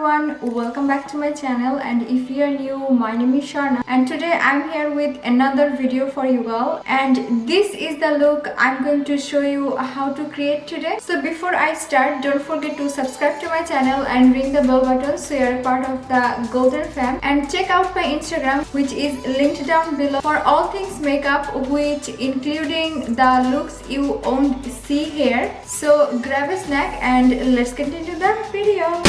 everyone, welcome back to my channel, and if you are new, my name is Sorna and today I'm here with another video for you all, and this is the look I'm going to show you how to create today. So before I start, don't forget to subscribe to my channel and ring the bell button so you're a part of the golden fam, and check out my Instagram which is linked down below for all things makeup, which including the looks you won't see here. So grab a snack and let's get into the video.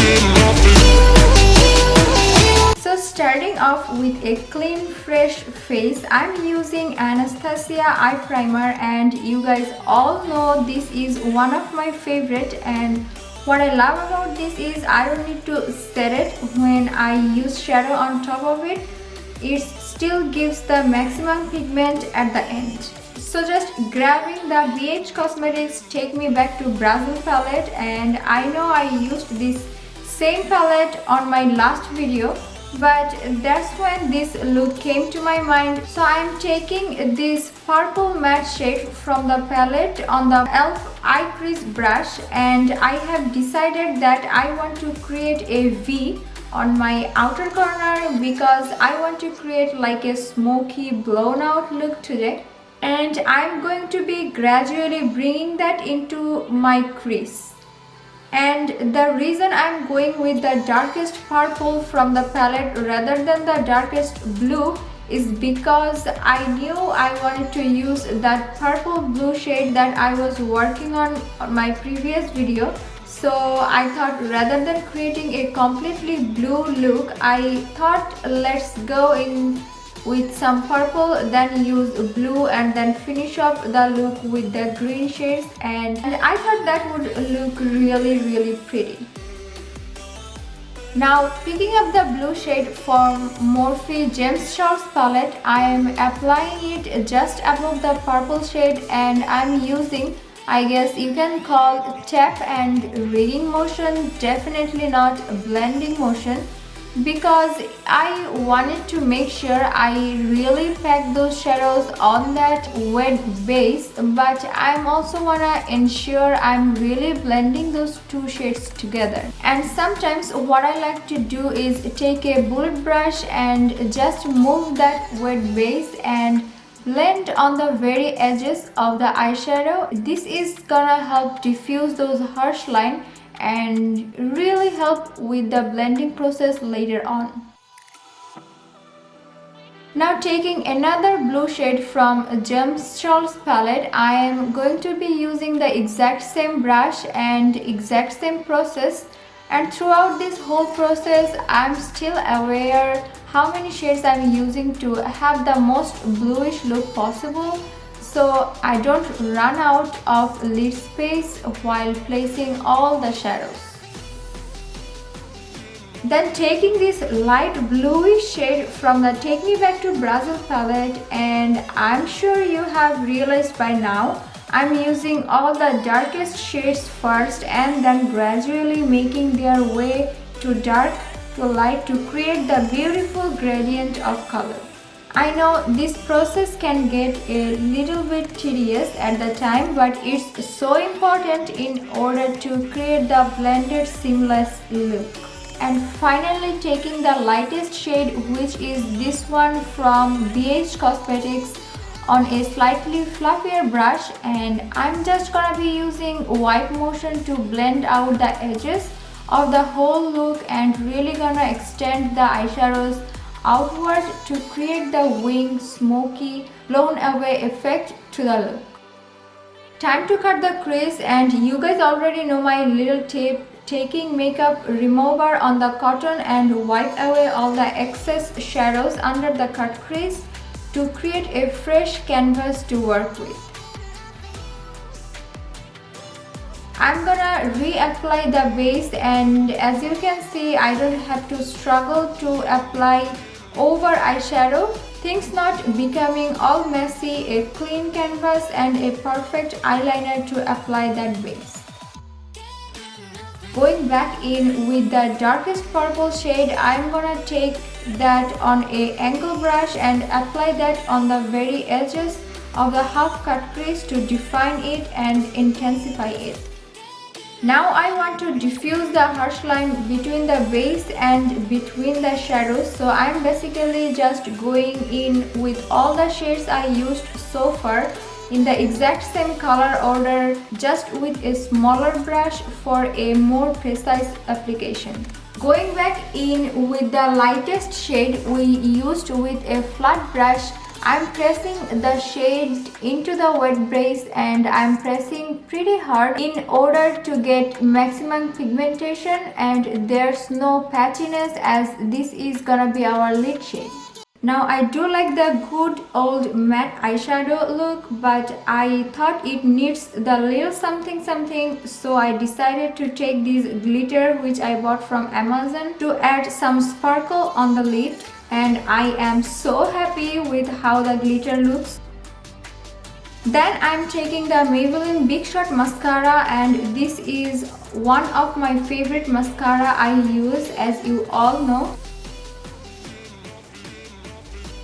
So starting off with a clean fresh face, I'm using Anastasia Eye Primer, and you guys all know this is one of my favorite, and what I love about this is I don't need to set it when I use shadow on top of it. It still gives the maximum pigment at the end. So just grabbing the BH Cosmetics Take Me Back to Brazil palette, and I know I used this same palette on my last video, but that's when this look came to my mind. So I'm taking this purple matte shade from the palette on the e.l.f. eye crease brush, and I have decided that I want to create a V on my outer corner because I want to create like a smoky blown out look today, and I'm going to be gradually bringing that into my crease. And the reason I'm going with the darkest purple from the palette rather than the darkest blue is because I knew I wanted to use that purple blue shade that I was working on my previous video. So I thought rather than creating a completely blue look, I thought let's go in with some purple, then use blue, and then finish up the look with the green shades, and I thought that would look really pretty. Now picking up the blue shade from Morphe Gems Shots palette, I am applying it just above the purple shade, and I'm using, I guess you can call tap and reading motion, definitely not blending motion, because I wanted to make sure I really pack those shadows on that wet base, but I'm also wanna ensure I'm really blending those two shades together. And sometimes what I like to do is take a bullet brush and just move that wet base and blend on the very edges of the eyeshadow. This is gonna help diffuse those harsh lines and really help with the blending process later on. Now taking another blue shade from Gems Shots palette, I am going to be using the exact same brush and exact same process, and throughout this whole process I'm still aware how many shades I'm using to have the most bluish look possible, so I don't run out of lid space while placing all the shadows. Then taking this light bluish shade from the Take Me Back to Brazil palette, and I'm sure you have realized by now, I'm using all the darkest shades first and then gradually making their way to dark to light to create the beautiful gradient of color. I know this process can get a little bit tedious at the time, but it's so important in order to create the blended seamless look. And finally taking the lightest shade, which is this one from BH Cosmetics, on a slightly fluffier brush, and I'm just gonna be using wipe motion to blend out the edges of the whole look and really gonna extend the eyeshadows outward to create the wing smoky blown away effect to the look. Time to cut the crease, and you guys already know my little tip, taking makeup remover on the cotton and wipe away all the excess shadows under the cut crease to create a fresh canvas to work with. I'm gonna reapply the base, and as you can see I don't have to struggle to apply over eyeshadow, things not becoming all messy, a clean canvas and a perfect eyeliner to apply that base. Going back in with the darkest purple shade, I'm gonna take that on a angle brush and apply that on the very edges of the half cut crease to define it and intensify it. Now I want to diffuse the harsh line between the base and between the shadows. So I'm basically just going in with all the shades I used so far in the exact same color order, just with a smaller brush for a more precise application. Going back in with the lightest shade we used with a flat brush, I'm pressing the shade into the wet base and I'm pressing pretty hard in order to get maximum pigmentation and there's no patchiness, as this is gonna be our lid shade. Now I do like the good old matte eyeshadow look, but I thought it needs the little something something, so I decided to take this glitter which I bought from Amazon to add some sparkle on the lid, and I am so happy with how the glitter looks. Then I'm taking the Maybelline Big Shot mascara, and this is one of my favorite mascara I use, as you all know.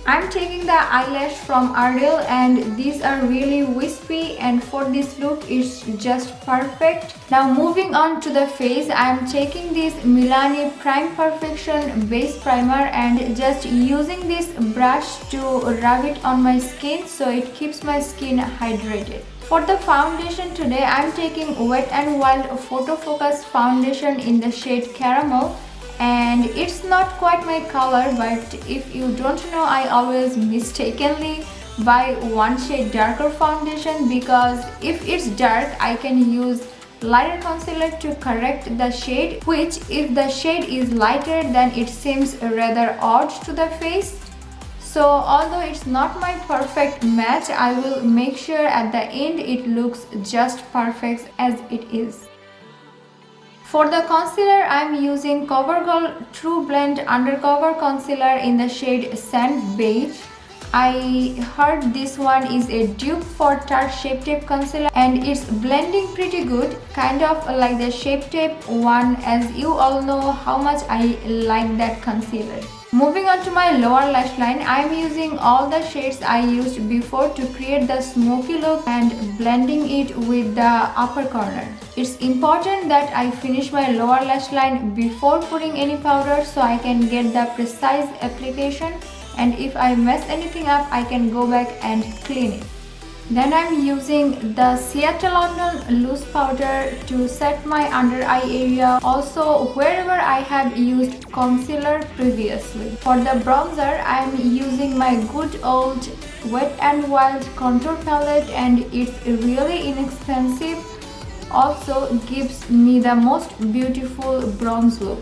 I'm taking the eyelash from Ardell, and these are really wispy, and for this look it's just perfect. Now moving on to the face, I'm taking this Milani Prime Perfection Base Primer and just using this brush to rub it on my skin so it keeps my skin hydrated. For the foundation today, I'm taking Wet n Wild Photo Focus Foundation in the shade Caramel. And it's not quite my color, but if you don't know, I always mistakenly buy one shade darker foundation, because if it's dark I can use lighter concealer to correct the shade, which if the shade is lighter then it seems rather odd to the face. So although it's not my perfect match, I will make sure at the end it looks just perfect as it is. For the concealer, I'm using CoverGirl True Blend Undercover Concealer in the shade Sand Beige. I heard this one is a dupe for Tarte Shape Tape Concealer and it's blending pretty good, kind of like the Shape Tape one, as you all know how much I like that concealer. Moving on to my lower lash line, I'm using all the shades I used before to create the smoky look and blending it with the upper corner. It's important that I finish my lower lash line before putting any powder so I can get the precise application, and if I mess anything up I can go back and clean it. Then I'm using the Seattle London loose powder to set my under eye area, also wherever I have used concealer previously. For the bronzer, I'm using my good old Wet n Wild contour palette, and it's really inexpensive, also gives me the most beautiful bronze look.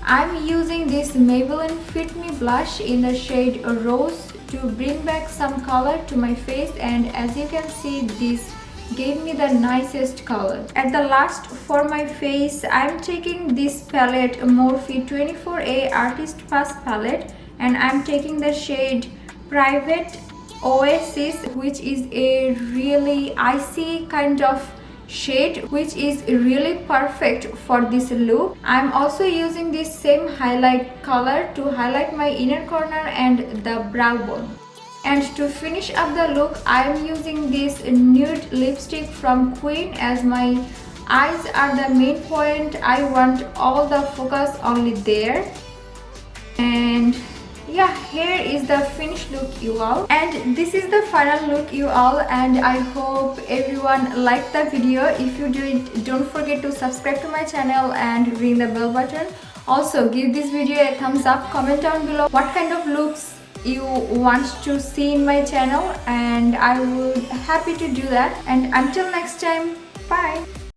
I'm using this Maybelline Fit Me blush in the shade Rose to bring back some color to my face, and as you can see, this gave me the nicest color. At the last, for my face, I'm taking this palette Morphe 24A Artist Pass palette, and I'm taking the shade Private Oasis, which is a really icy kind of shade, which is really perfect for this look. I'm also using this same highlight color to highlight my inner corner and the brow bone. And to finish up the look, I'm using this nude lipstick from Queen, as my eyes are the main point. I want all the focus only there. And yeah, here is the finished look, you all, and this is the final look, you all, and I hope everyone liked the video. If you did, don't forget to subscribe to my channel and ring the bell button. Also give this video a thumbs up, comment down below what kind of looks you want to see in my channel, and I would happy to do that. And until next time, bye.